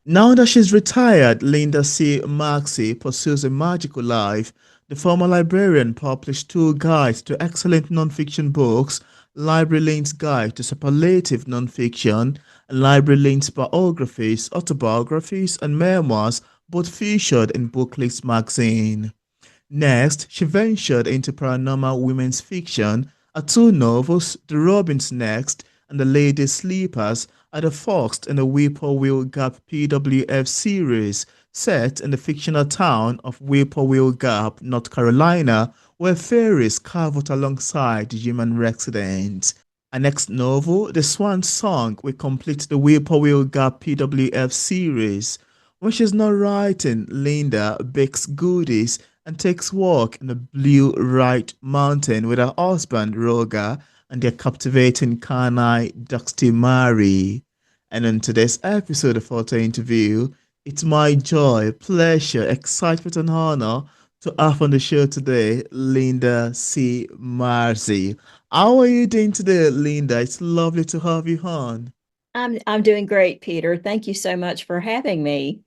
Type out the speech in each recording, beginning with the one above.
Now that she's retired, Linda C. Maxie pursues a magical life. The former librarian published two guides to excellent nonfiction books, Library Lane's Guide to Superlative Nonfiction and Library Lane's Biographies, Autobiographies, and Memoirs, both featured in Booklist Magazine. Next, she ventured into paranormal women's fiction. Her two novels, The Robin's Nest and The Lady's Sleepers, are the first in the Whippoorwill Gap PWF series, set in the fictional town of Whippoorwill Gap, North Carolina, where fairies cavort alongside human residents. Her next novel, The Swan Song, will complete the Whippoorwill Gap PWF series. When she's not writing, Linda bakes goodies and takes walk in the Blue Right Mountain with her husband Roger and their captivating canine Dusty Mary. And in today's episode of Auto Interview, it's my joy, pleasure, excitement, and honor to have on the show today Linda C. Marzi. How are you doing today, Linda? It's lovely to have you on. I'm doing great, Peter. Thank you so much for having me.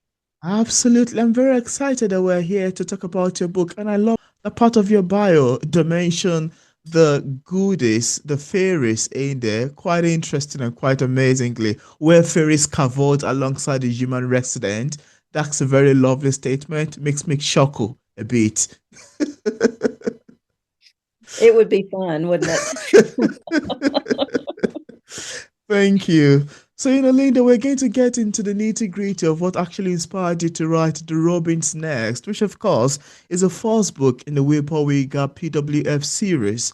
Absolutely. I'm very excited that we're here to talk about your book. And I love the part of your bio to mention the goodies, the fairies in there. Quite interesting and quite amazingly, where fairies cavort alongside the human resident. That's a very lovely statement. Makes me chuckle a bit. It would be fun, wouldn't it? Thank you. So, Linda, we're going to get into the nitty-gritty of what actually inspired you to write The Robin's Nest, which, of course, is the first book in the Whippoorwill Gap PWF series.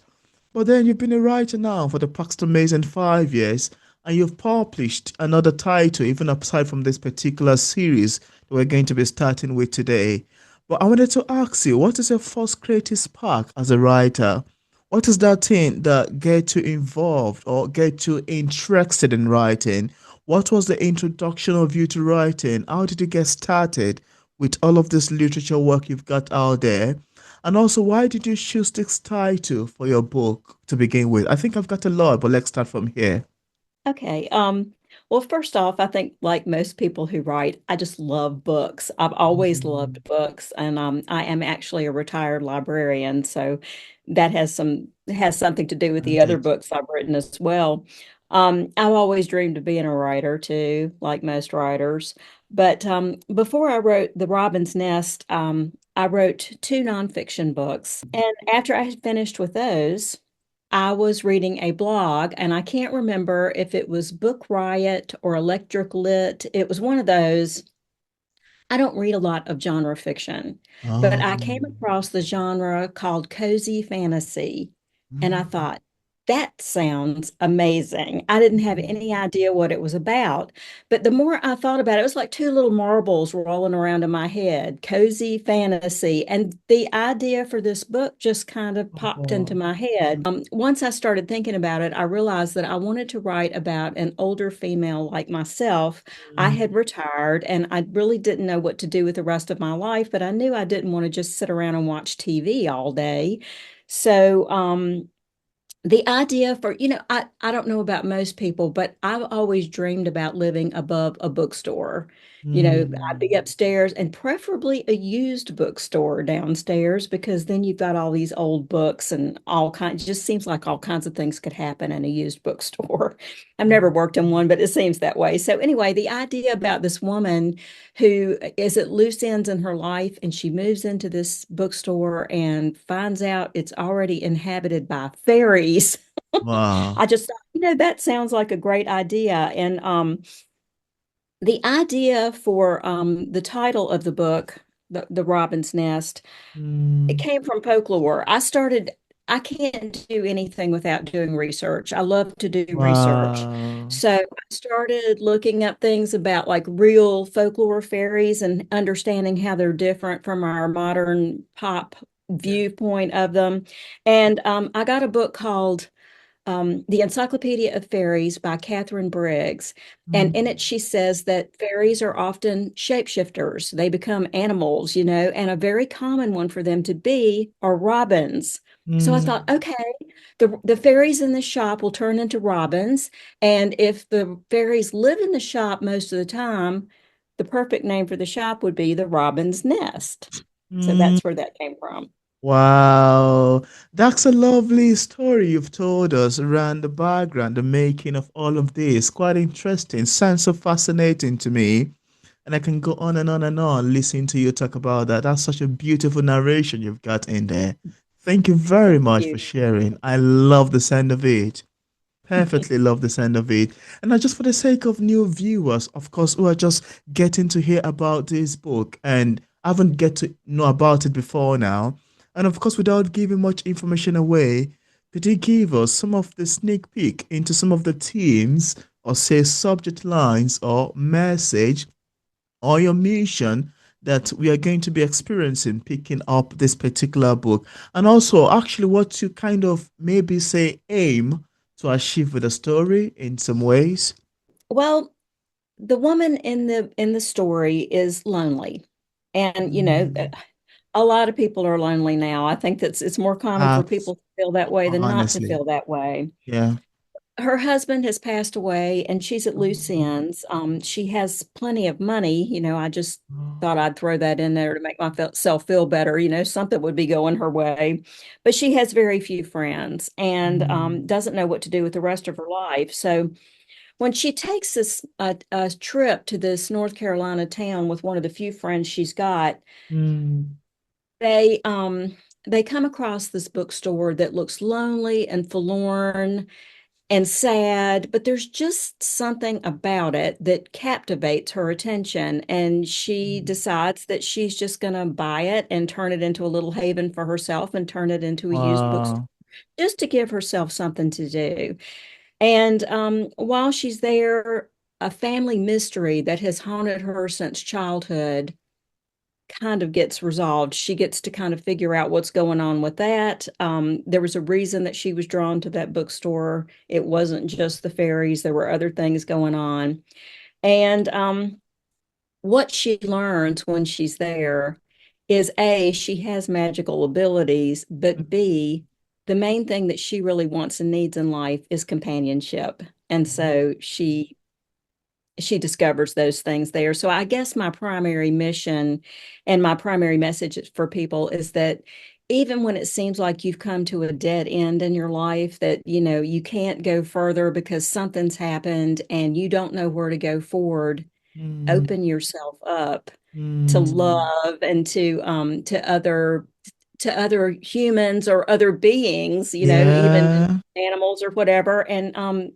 But then you've been a writer now for the past amazing 5 years, and you've published another title, even aside from this particular series that we're going to be starting with today. But I wanted to ask you, what is your first creative spark as a writer? What is that thing that get you involved or get you interested in writing? What was the introduction of you to writing? How did you get started with all of this literature work you've got out there? And also, why did you choose this title for your book to begin with? I think I've got a lot, but let's start from here. Okay. Well, first off, I think like most people who write, I just love books. I've always Mm. loved books, and I am actually a retired librarian, so that has something to do with the other Advantage. books I've written as well. I've always dreamed of being a writer too, like most writers. But before I wrote The Robin's Nest, I wrote two nonfiction books, and after I had finished with those. I was reading a blog, and I can't remember if it was Book Riot or Electric Lit. It was one of those. I don't read a lot of genre fiction, but I came Oh. across the genre called cozy fantasy, and I Mm. thought, that sounds amazing. I didn't have Mm. any idea what it was about, but the more I thought about it, it was like two little marbles rolling around in my head, cozy fantasy. And the idea for this book just kind of popped into Oh. my head. Once I started thinking about it, I realized that I wanted to write about an older female like myself. I Mm. had retired and I really didn't know what to do with the rest of my life, but I knew I didn't want to just sit around and watch TV all day. So, the idea for, I don't know about most people, but I've always dreamed about living above a bookstore. I'd be Mm. upstairs and preferably a used bookstore downstairs because then you've got all these old books and all kinds, it just seems like all kinds of things could happen in a used bookstore. I've never worked in one, but it seems that way. So anyway, the idea about this woman who is at loose ends in her life and she moves into this bookstore and finds out it's already inhabited by fairies. I Wow. just thought, that sounds like a great idea. And the idea for the title of the book, the Robin's Nest, it Mm. came from folklore. I can't do anything without doing research. I love to do research. Wow. So I started looking up things about like real folklore fairies and understanding how they're different from our modern pop Yeah. viewpoint of them. And I got a book called The Encyclopedia of Fairies by Catherine Briggs. And in Mm. it, she says that fairies are often shapeshifters. They become animals, and a very common one for them to be are robins. So I thought, Mm. okay, the fairies in the shop will turn into robins. And if the fairies live in the shop most of the time, the perfect name for the shop would be the Robin's Nest. So Mm, that's where that came from. wow, that's a lovely story you've told us around the background, the making of all of this. Quite interesting. Sounds so fascinating to me. And I can go on and on and on listening to you talk about that. That's such a beautiful narration you've got in there. Thank you very Thank much for you. sharing. I love the sound of it. Perfectly love the sound of it. And now, just for the sake of new viewers, of course, who are just getting to hear about this book and haven't get to know about it before now, and of course, without giving much information away, could you give us some of the sneak peek into some of the themes or say subject lines or message or your mission that we are going to be experiencing picking up this particular book, and also actually what you kind of maybe say aim to achieve with the story in some ways. Well, the woman in the story is lonely. And Mm, a lot of people are lonely now. I think that's it's more common for abs- people to feel that way than not to honestly, feel that way. yeah. Her husband has passed away and she's at loose ends. She has plenty of money. I just thought I'd throw that in there to make myself feel better. Something would be going her way. But she has very few friends and Mm, doesn't know what to do with the rest of her life. So when she takes a trip to this North Carolina town with one of the few friends she's got, mm, they um they come across this bookstore that looks lonely and forlorn and sad, but there's just something about it that captivates her attention. And she mm. decides that she's just going to buy it and turn it into a little haven for herself and turn it into a used bookstore Wow. just to give herself something to do. And while she's there, a family mystery that has haunted her since childhood kind of gets resolved. She gets to kind of figure out what's going on with that. There was a reason that she was drawn to that bookstore. It wasn't just the fairies, there were other things going on. And what she learns when she's there is A, she has magical abilities, but B, the main thing that she really wants and needs in life is companionship. And so she discovers those things there. So I guess my primary mission and my primary message for people is that even when it seems like you've come to a dead end in your life, that you can't go further because something's happened and you don't know where to go forward, Mm, open yourself up to mm. love and to other humans or other beings, even Yeah, animals or whatever. And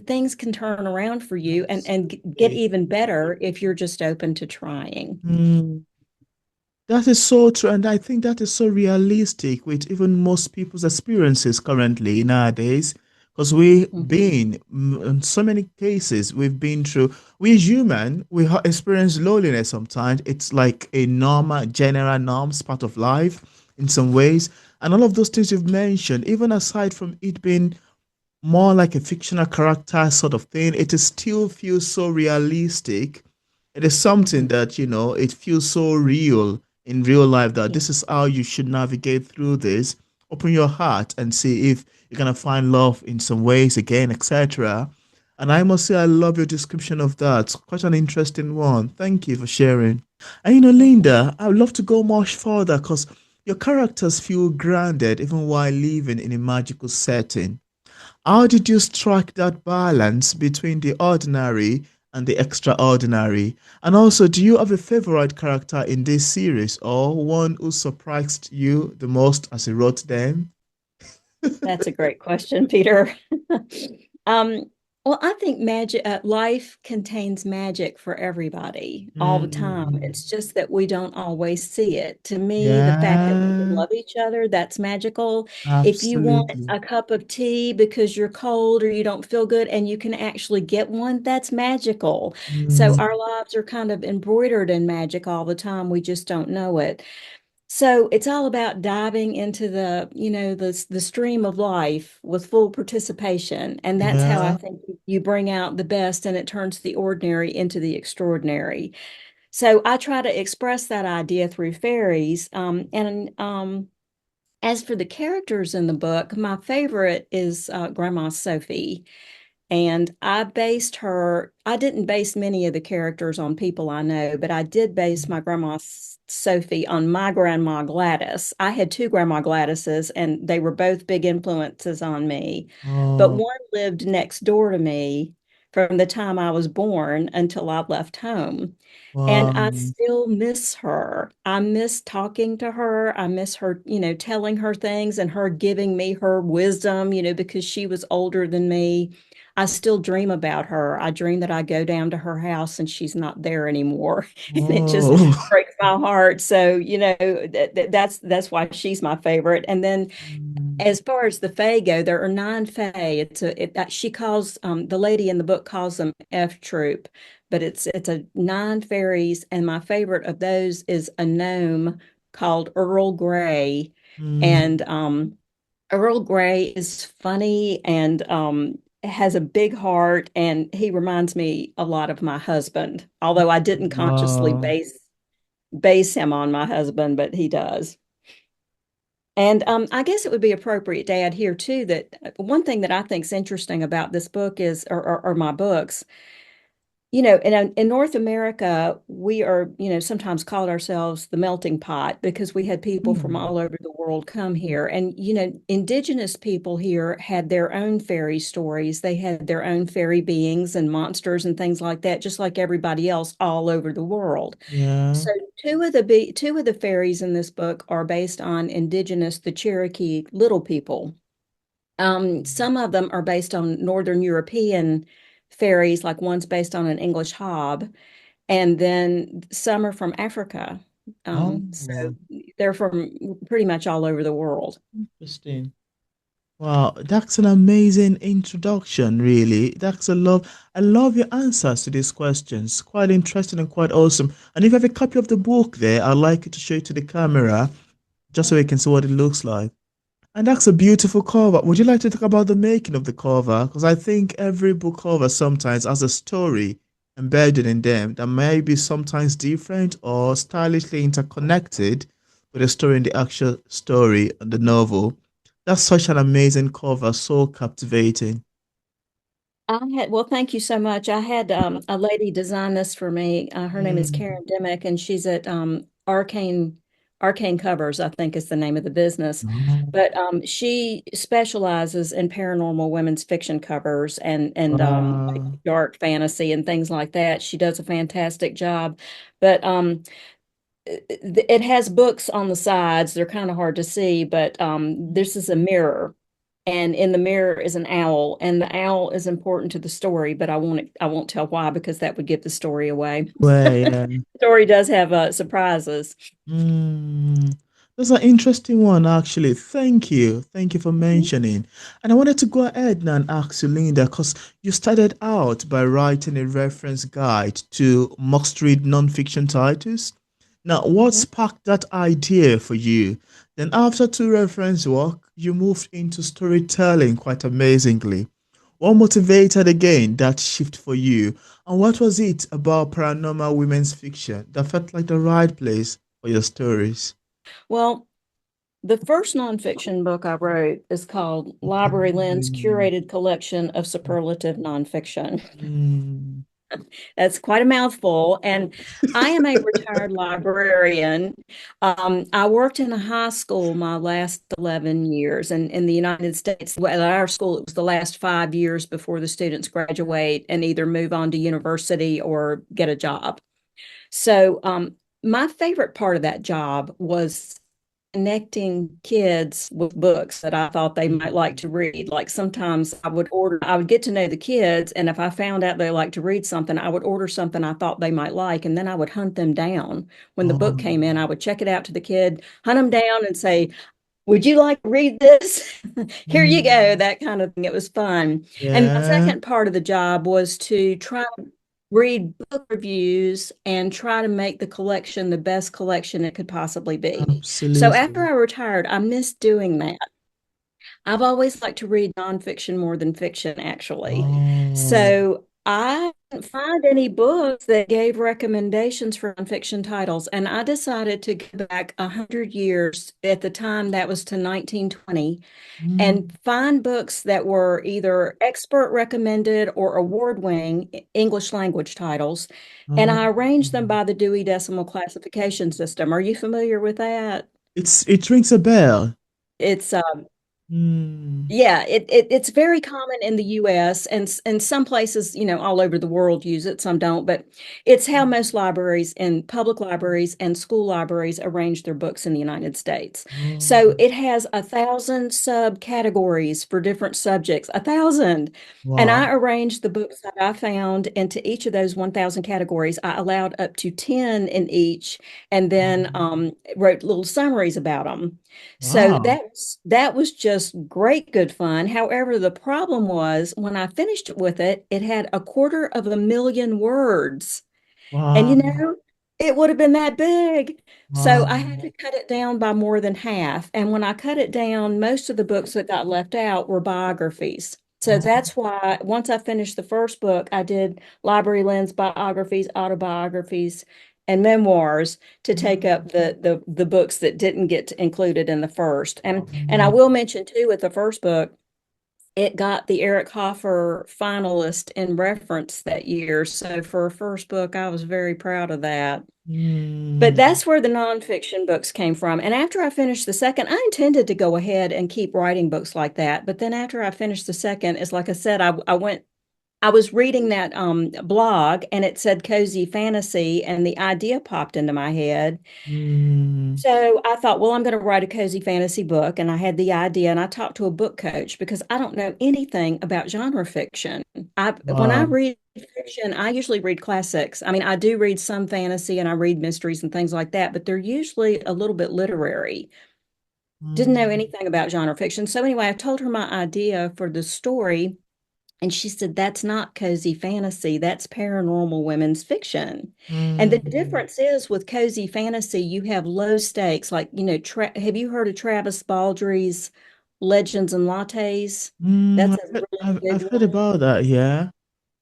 things can turn around for you and get absolutely. even better if you're just open to trying. Mm. That is so true, and I think that is so realistic with even most people's experiences currently nowadays. Because we Mhm. been in so many cases we've been through. We human, experience loneliness sometimes. It's like a normal, general norms part of life in some ways, and all of those things you've mentioned, even aside from it being more like a fictional character sort of thing, it is still feels so realistic. It is something Mhm. that, it feels so real in real life that Yeah. this is how you should navigate through this. Open your heart and see if you're gonna find love in some ways again, etc. And I must say, I love your description of that. Quite an interesting one. Thank you for sharing. And Mhm. Linda, I would love to go much further because your characters feel grounded even while living in a magical setting. How did you strike that balance between the ordinary and the extraordinary? And also, do you have a favorite character in this series or one who surprised you the most as you wrote them? That's a great question, Peter. Um, well, I think life contains magic for everybody all the time. Mm, It's just that we don't always see it. To me, the fact that we can yeah, love each other, that's magical. If you want absolutely. a cup of tea because you're cold or you don't feel good and you can actually get one, that's magical. So Mm, our lives are kind of embroidered in magic all the time. We just don't know it. So it's all about diving into the stream of life with full participation. And that's how I yeah. think you bring out the best and it turns the ordinary into the extraordinary. So I try to express that idea through fairies. And as for the characters in the book, my favorite is Grandma Sophie. And I didn't base many of the characters on people I know, but I did base my grandma Sophie on my grandma Gladys. I had two grandma Gladyses, and they were both big influences on me. But Oh, one lived next door to me from the time I was born until I left home. And wow. I still miss her. I miss talking to her. I miss her, telling her things and her giving me her wisdom, because she was older than me. I still dream about her. I dream that I go down to her house and she's not there anymore. And it just Oh. breaks my heart. So, that's why she's my favorite. And then as far as the Fae go, there are nine Fae. She calls the lady in the book calls them F Troop, but it's a nine fairies, and my favorite of those is a gnome called Earl Grey, Mm. and Earl Grey is funny and has a big heart, and he reminds me a lot of my husband. Although I didn't consciously Wow. base him on my husband, but he does. And I guess it would be appropriate to add here too that one thing that I think is interesting about this book is, or my books, in North America, we are, sometimes called ourselves the melting pot because we had people from Mm. all over the world come here. And, indigenous people here had their own fairy stories. They had their own fairy beings and monsters and things like that, just like everybody else all over the world. Yeah. So two of the fairies in this book are based on indigenous, the Cherokee Little People. Some of them are based on Northern European fairies, like one's based on an English hob, and then some are from Africa. So Oh, they're from pretty much all over the world. interesting. Wow, that's an amazing introduction, really. I love your answers to these questions. Quite interesting and quite awesome. And if you have a copy of the book there, I'd like you to show it to the camera just so we can see what it looks like. And that's a beautiful cover. Would you like to talk about the making of the cover? Because I think every book cover sometimes has a story embedded in them that may be sometimes different or stylishly interconnected with the story in the actual story of the novel. That's such an amazing cover, so captivating. Well, thank you so much. I had a lady design this for me. Her name is Mm. Karen Dimick, and she's at Arcane Covers, I think is the name of the business. Oh, But she specializes in paranormal women's fiction covers and like wow. dark fantasy and things like that. She does a fantastic job. But it has books on the sides. They're kind of hard to see, but this is a mirror, and in the mirror is an owl, and the owl is important to the story, but I won't tell why because that would give the story away. Well, yeah. Story does have surprises. Mm, that's an interesting one, actually. Thank you. Thank you for Mhm. mentioning. And I wanted to go ahead now and ask you, Linda, because you started out by writing a reference guide to must-read nonfiction titles. Now, what Mhm. sparked that idea for you? Then, after two reference work, you moved into storytelling quite amazingly. What motivated again that shift for you? And what was it about paranormal women's fiction that felt like the right place for your stories? Well, the first nonfiction book I wrote is called Library Lynn's Curated Collection of Superlative Nonfiction. Mm. That's quite a mouthful. And I am a retired librarian. I worked in a high school my last 11 years. And in the United States, well, at our school, it was the last 5 years before the students graduate and either move on to university or get a job. So, my favorite part of that job was connecting kids with books that I thought they might like to read. Like sometimes I would get to know the kids, and if I found out they like to read something, I would order something I thought they might like, and then I would hunt them down. When the book Oh, came in, I would check it out to the kid, hunt them down, and say, would you like to read this? Here you go, mm. that kind of thing. It was fun. And my Yeah, second part of the job was to try to read book reviews and try to make the collection the best collection it could possibly be. So after absolutely. I retired, I missed doing that. I've always liked to read nonfiction more than fiction, actually. Oh, So I didn't find any books that gave recommendations for nonfiction titles, and I decided to go back 100 years. At the time, that was to 1920, and Mm. find books that were either expert recommended or award-winning English language titles. And Oh. I arranged them by the Dewey Decimal Classification System. Are you familiar with that? It rings a bell. It's Mm. Yeah, it's very common in the US and some places, all over the world use it, some don't, but it's how most libraries and public libraries and school libraries arrange their books in the United States. Oh. So it has 1,000 subcategories for different subjects, 1,000. And Wow. I arranged the books that I found into each of those 1,000 categories. I allowed up to 10 in each, and then wrote little summaries about them. So Wow. that was just great, good fun. However, the problem was when I finished with it, it had 250,000 words. And Wow. it would have been that big. So Wow. I had to cut it down by more than half. And when I cut it down, most of the books that got left out were biographies. So Oh. that's why once I finished the first book, I did Library Lens biographies, autobiographies, and memoirs to take up the books that didn't get included in the first. And I Mm. will mention too with the first book, it got the Eric Hoffer finalist in reference that year. So for a first book, I was very proud of that. But Mm. that's where the nonfiction books came from. And after I finished the second, I intended to go ahead and keep writing books like that. But then after I finished the second, it's like I said, I was reading that blog and it said cozy fantasy, and the idea popped into my head. Mm. So I thought, well, I'm going to write a cozy fantasy book. And I had the idea, and I talked to a book coach because I don't know anything about genre fiction. When I Wow. read fiction, I usually read classics. I mean, I do read some fantasy and I read mysteries and things like that, but they're usually a little bit literary. Didn't know Mm. anything about genre fiction. So anyway, I told her my idea for the story. And she said, that's not cozy fantasy, that's paranormal women's fiction. And the Mm. difference is with cozy fantasy, you have low stakes. Like, have you heard of Travis Baldry's Legends and Lattes? Mm. That's a really I've good heard one. about that, yeah.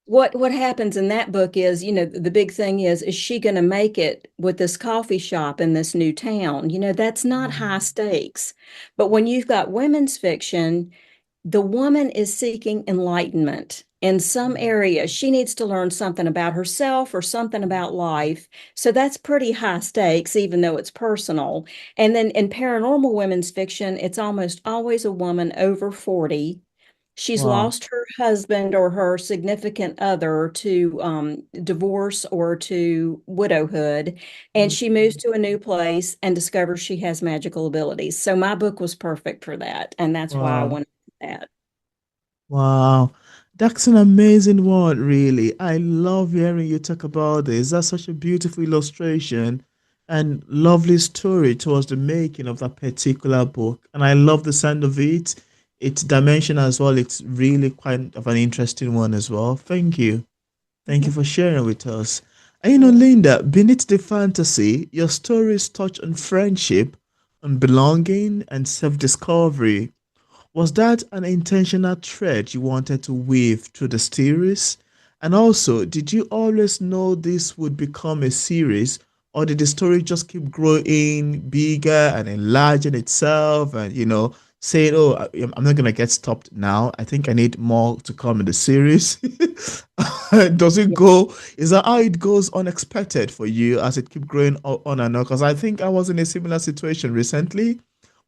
What happens in that book is, the big thing is she going to make it with this coffee shop in this new town? That's not high Mm. stakes. But when you've got women's fiction, the woman is seeking enlightenment in some area. She needs to learn something about herself or something about life. So that's pretty high stakes, even though it's personal. And then in paranormal women's fiction, it's almost always a woman over 40. She's Wow. lost her husband or her significant other to divorce or to widowhood, and Mm. she moves to a new place and discovers she has magical abilities. So my book was perfect for that, and that's why I Wow. went with that. Wow. That's an amazing one, really. I love hearing you talk about this. That's such a beautiful illustration and lovely story towards the making of that particular book. And I love the sound of it. Its dimension as well. It's really quite of an interesting one as well. Thank you. Thank you for sharing with us. And Linda, beneath the fantasy, your stories touch on friendship, on belonging, and self-discovery. Was that an intentional thread you wanted to weave through the series? And also, did you always know this would become a series, or did the story just keep growing bigger and enlarging itself and, saying, oh, I'm not going to get stopped now. I think I need more to come in the series. Does it go, is that how it goes unexpected for you as it keep growing on and on? Because I think I was in a similar situation recently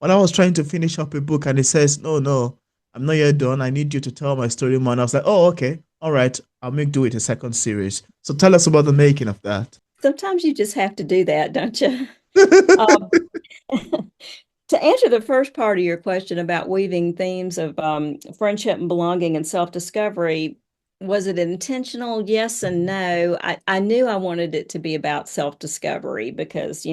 when I was trying to finish up a book and it says, no, no, I'm not yet done. I need you to tell my story more. And I was like, oh, okay. All right. I'll make do it a second series. So tell us about the making of that. Sometimes you just have to do that, don't you? Um, to answer the first part of your question about weaving themes of friendship and belonging and self-discovery, was it intentional? Yes and no. I knew I wanted it to be about self-discovery because,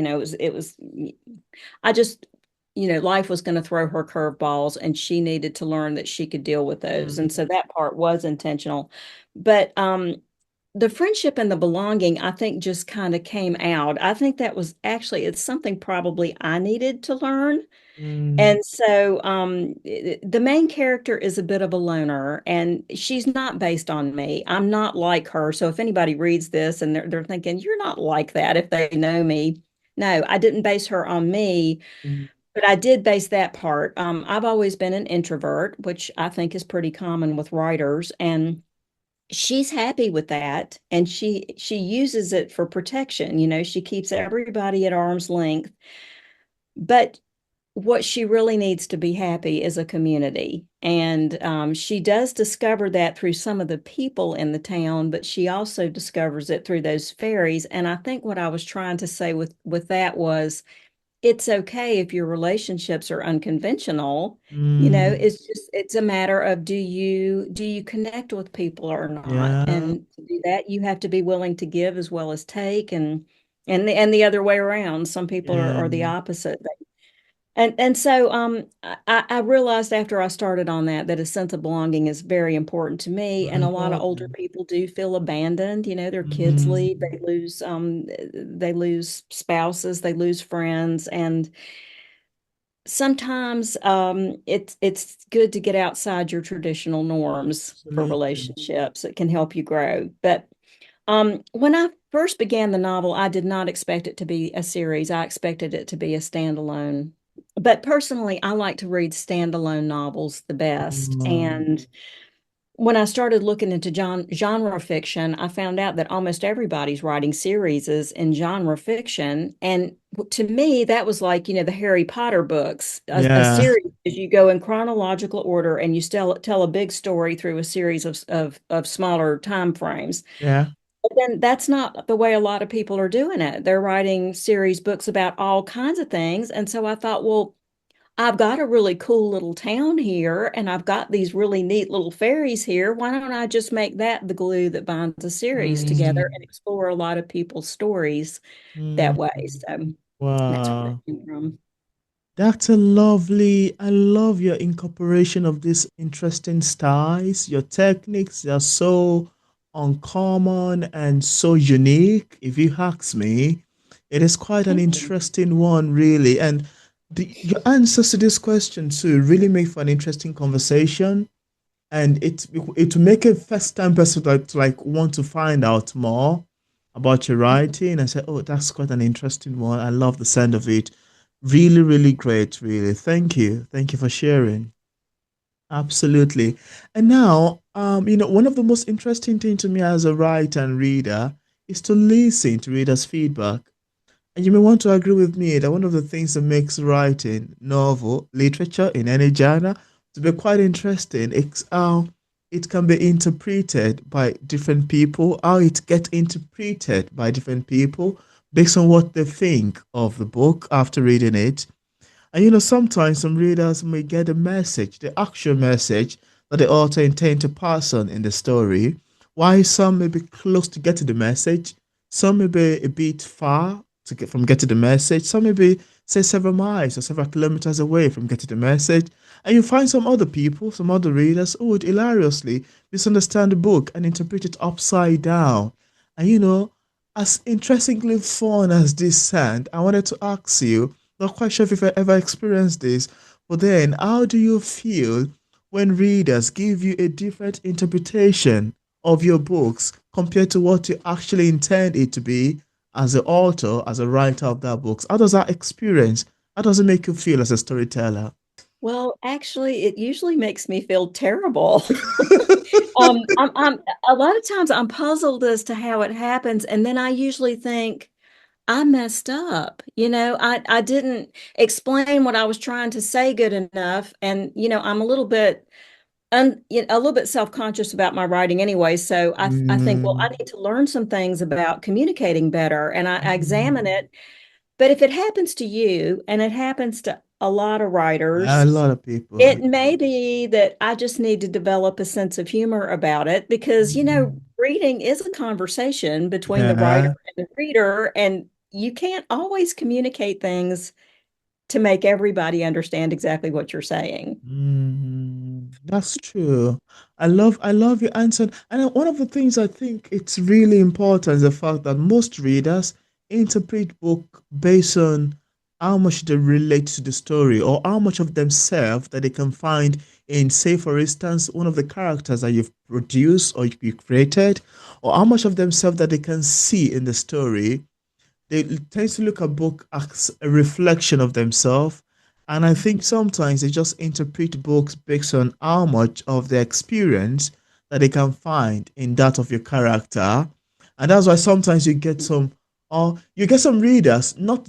I just, life was going to throw her curveballs and she needed to learn that she could deal with those. And so that part was intentional. But the friendship and the belonging, I think, just kind of came out. I think that was actually, it's something probably I needed to learn. Mm, And so the main character is a bit of a loner, and she's not based on me. I'm not like her. So if anybody reads this and they're thinking, you're not like that if they know me. No, I didn't base her on me, mm, but I did base that part. I've always been an introvert, which I think is pretty common with writers, and she's happy with that, and she uses it for protection. She keeps everybody at arm's length, but what she really needs to be happy is a community. And she does discover that through some of the people in the town, but she also discovers it through those fairies. And I think what I was trying to say with that was it's okay if your relationships are unconventional. mm, It's a matter of do you connect with people or not? yeah, And to do that, you have to be willing to give as well as take, and the other way around. Some people yeah. are the opposite. And so I realized after I started on that a sense of belonging is very important to me. Very And a lot of older important. people do feel abandoned. Their kids leave, Mm, they lose spouses, they lose friends, and sometimes it's good to get outside your traditional norms for absolutely. relationships. It can help you grow. But when I first began the novel, I did not expect it to be a series. I expected it to be a standalone. But personally, I like to read standalone novels the best. Mm, And when I started looking into genre fiction, I found out that almost everybody's writing series in genre fiction. And to me, that was like, the Harry Potter books. A yeah, series is you go in chronological order and you still tell a big story through a series of smaller time frames. yeah. But then that's not the way a lot of people are doing it. They're writing series books about all kinds of things. And so I thought, well, I've got a really cool little town here, and I've got these really neat little fairies here. Why don't I just make that the glue that binds a series together Mm, and explore a lot of people's stories that mm, way? So that's where that wow. came from. That's a lovely, I love your incorporation of these interesting styles. Your techniques are so uncommon and so unique. If you ask me, it is quite an Thank you. interesting one, really. And your answers to this question too really make for an interesting conversation. And it will make a first time person to like want to find out more about your writing and say, oh, that's quite an interesting one. I love the sound of it. Really, really great, really. Thank you for sharing. Absolutely. And now, one of the most interesting things to me as a writer and reader is to listen to readers' feedback. And you may want to agree with me that one of the things that makes writing, novel, literature in any genre to be quite interesting is how it can be interpreted by different people, how it gets interpreted by different people based on what they think of the book after reading it. And sometimes some readers may get the message, the actual message that the author intend to pass on in the story, while some may be close to getting the message, some may be a bit far to get from getting the message, some may be, say, several miles or several kilometers away from getting the message. And you find some other people, some other readers who would hilariously misunderstand the book and interpret it upside down. And as interestingly fun as this sound, I wanted to ask you, not quite sure if I ever experienced this, but then how do you feel when readers give you a different interpretation of your books compared to what you actually intend it to be as an author, as a writer of that books? How does that experience? How does it make you feel as a storyteller? Well, actually, it usually makes me feel terrible. I'm a lot of times I'm puzzled as to how it happens, and then I usually think, I messed up. I didn't explain what I was trying to say good enough. And, I'm a little bit self-conscious about my writing anyway. So I think, well, I Mm, need to learn some things about communicating better. And I examine mm. it. But if it happens to you, and it happens to a lot of Yeah, a writers, lot of people. it may be that I just need to develop a sense of humor about it because, Mm, reading is a conversation between the writer yeah. and the reader, and you can't always communicate things to make everybody understand exactly what you're saying. That's true. I love your answer. And one of the things I think it's really important is the fact that most readers interpret book based on how much they relate to the story or how much of themselves that they can find in, say, for instance, one of the characters that you've produced or you created, or how much of themselves that they can see in the story. They tend to look at book as a reflection of themselves. And I think sometimes they just interpret books based on how much of their experience that they can find in that of your character. And that's why sometimes you get some or you get some readers not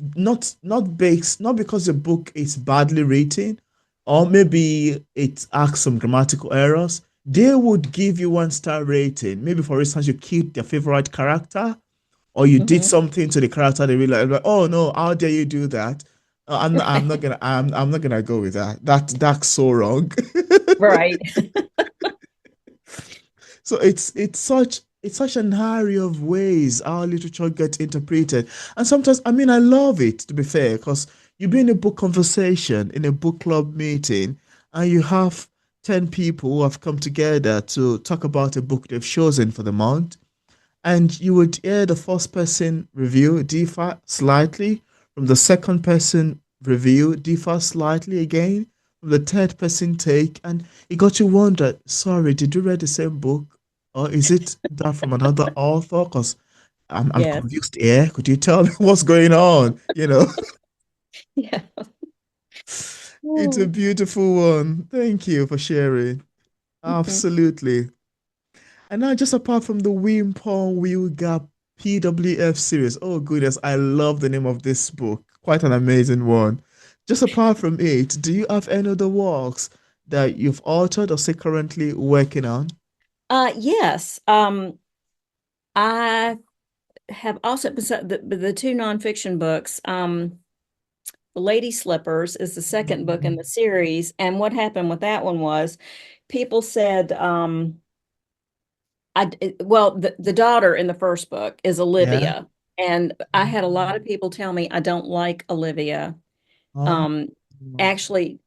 because the book is badly written or maybe it asks some grammatical errors. They would give you 1 star rating. Maybe for instance you killed their favorite character or you did Mhm. something to the character they really like, oh no, how dare you do that? I'm not gonna go with that. That's so wrong. Right. So it's such an area of ways our literature gets interpreted. And sometimes, I mean, I love it, to be fair, because you be in a book conversation, in a book club meeting, and you have 10 people who have come together to talk about a book they've chosen for the month. And you would hear the first person review differ slightly from the second person review differ slightly again from the third person take, and it got you wonder, sorry, did you read the same book or is it that from another author? Because I'm Yes. confused here. Could you tell me what's going on? Yeah. It's a Oh. beautiful one. Thank you for sharing. Mhm. Absolutely. And now, just apart from the Whippoorwill Gap PWF series, oh goodness, I love the name of this book. Quite an amazing one. Just apart from it, do you have any other works that you've authored or say currently working on? Yes. I have also the two nonfiction books. The Lady Slippers is the second book in the series, and what happened with that one was people said, well, the daughter in the first book is Yeah. Olivia, and I had a lot of people tell me I don't like Olivia. Oh, Um, Actually,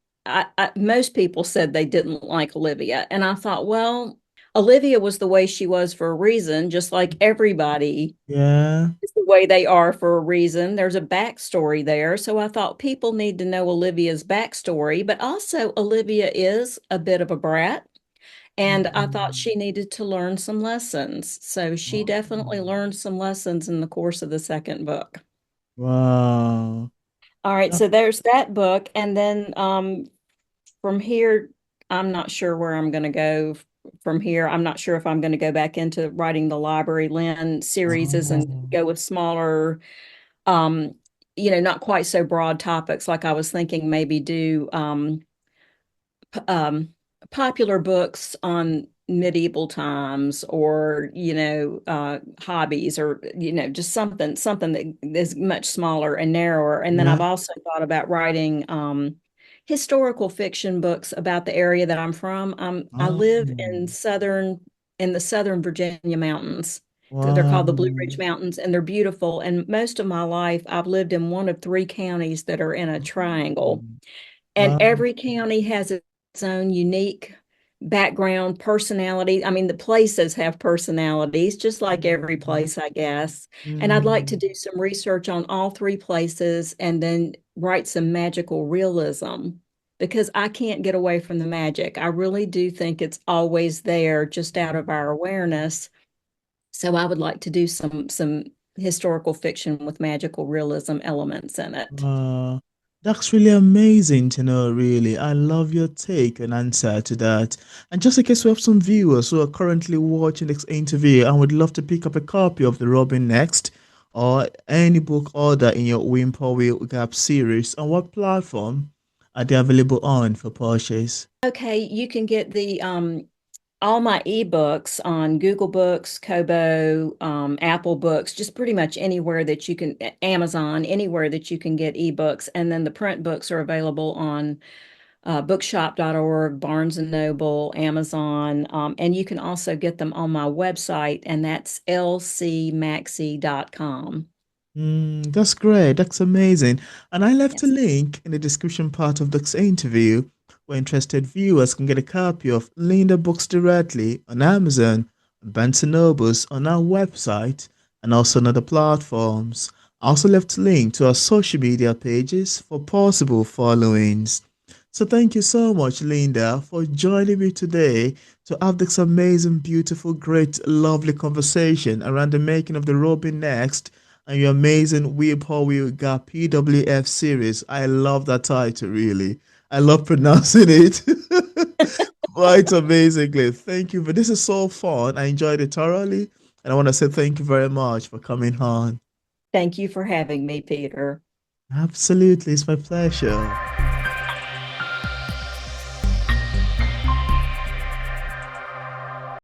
most people said they didn't like Olivia, and I thought, well, Olivia was the way she was for a reason, just like everybody yeah. is the way they are for a reason. There's a backstory there. So I thought people need to know Olivia's backstory, but also Olivia is a bit of a brat. And I thought she needed to learn some lessons. So she definitely learned some lessons in the course of the second book. Wow. All right, That- so there's that book. And then from here, I'm not sure where I'm going to go from here. I'm not sure if I'm going to go back into writing the Library Lynn series and Oh, go with smaller um, not quite so broad topics like I was thinking maybe do um, popular books on medieval times or hobbies or just something that is much smaller and narrower. And then yeah. I've also thought about writing historical fiction books about the area that I'm from. I Oh, live in the southern Virginia mountains. They're wow. called the Blue Ridge Mountains, and they're beautiful. And most of my life, I've lived in one of three counties that are in a triangle. And Wow. every county has its own unique background, personality. I mean, the places have personalities, just like every place, I guess. And I'd like to Mm. do some research on all three places and then write some magical realism because I can't get away from the magic. I really do think it's always there, just out of our awareness. So I would like to do some historical fiction with magical realism elements in it. Uh, that's really amazing to know, really. I love your take and answer to that. And just in case we have some viewers who are currently watching this interview and would love to pick up a copy of The Robin Next or any book order in your Whippoorwill Gap series, on what platform are they available on for purchase? Okay, you can get the all my ebooks on Google Books, Kobo, Apple Books, just pretty much anywhere that you can, Amazon, anywhere that you can get ebooks. And then the print books are available on bookshop.org, Barnes and Noble, Amazon. And you can also get them on my website, and that's lcmaxie.com. That's great. That's amazing. And I left a Yes. link in the description part of this interview where interested viewers can get a copy of Linda books directly on Amazon, Barnes& and Nobles, on our website, and also on other platforms. I also left a link to our social media pages for possible followings. So thank you so much, Linda, for joining me today to have this amazing, beautiful, great, lovely conversation around the making of the Robin Next and your amazing Whippoorwill Gap PWF series. I love that title, really. I love pronouncing it quite amazingly. Thank you. But this is so fun. I enjoyed it thoroughly. And I want to say thank you very much for coming on. Thank you for having me, Peter. Absolutely. It's my pleasure.